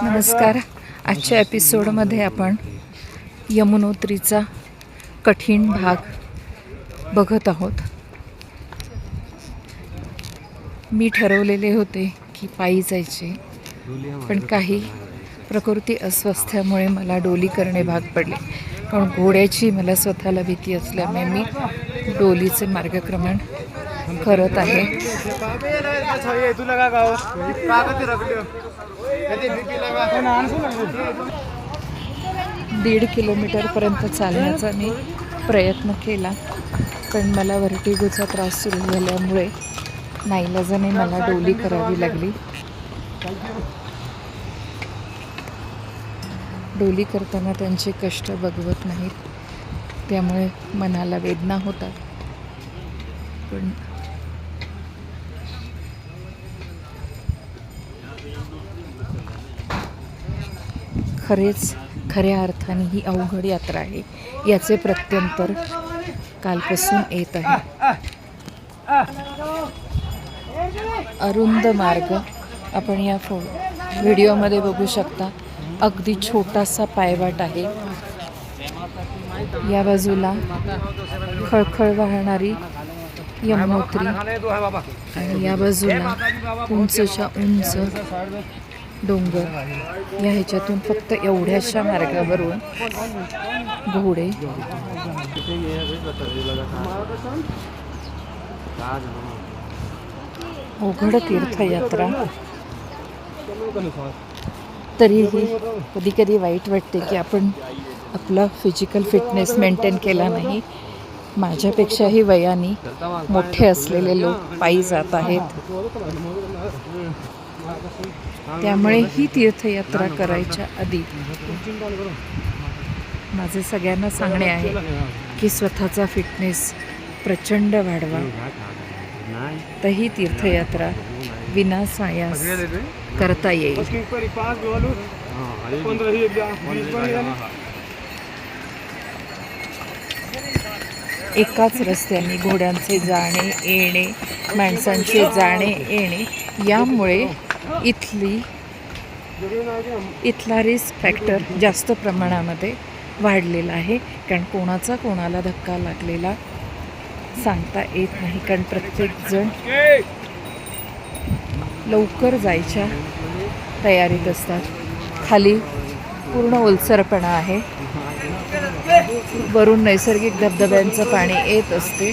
नमस्कार. आजच्या एपिसोडमध्ये आपण यमुनोत्रीचा कठीण भाग बघत आहोत. मी ठरवलेले होते की पायी जायचे, पण काही प्रकृती अस्वास्थ्यामुळे मला डोली करणे भाग पडले. पण घोड्याची मला स्वतःला भीती असल्यामुळे मी डोलीचे मार्गक्रमण करत आहे. 1.5 किलोमीटरपर्यंत चालण्याचा मी प्रयत्न केला, पण मला व्हर्टिगोचा त्रास सुरू झाल्यामुळे नाईलाजाने मला डोली करावी लागली. डोली करताना त्यांचे कष्ट बघवत नाहीत, त्यामुळे मनाला वेदना होतात. पण खऱ्या अर्थाने ही अवघड यात्रा आहे, याचे प्रत्यंतर कालपासून येत आहे. अरुंद मार्ग आपण या व्हिडिओमध्ये बघू शकता. अगदी छोटासा पायवाट आहे. या बाजूला खळखळ वाहणारी यमुनोत्री आणि या बाजूला उंचच्या उंच डोंगर. या ह्याच्यातून फक्त एवढ्याशा मार्गावरून घोडे अवघड तीर्थयात्रा. तरीही कधी कधी वाईट वाटते की आपण आपला फिजिकल फिटनेस मेंटेन केला नाही. माझ्यापेक्षाही वयाने मोठे असलेले लोक पायी जात आहेत, त्यामुळे ही तीर्थयात्रा करायच्या आधी माझे सगळ्यांना सांगणे आहे की स्वतःचा फिटनेस प्रचंड वाढवा. तर ही तीर्थयात्रा विनासायास करता येईल. एकाच रस्त्याने घोड्यांचे जाणे येणे, माणसांचे जाणे येणे, यामुळे इथला रिस्क फॅक्टर जास्त प्रमाणामध्ये वाढलेला आहे. कारण कोणाला धक्का लागलेला सांगता येत नाही, कारण प्रत्येकजण लवकर जायच्या तयारीत असतात. खाली पूर्ण ओलसरपणा आहे, वरून नैसर्गिक धबधब्यांचं पाणी येत असते.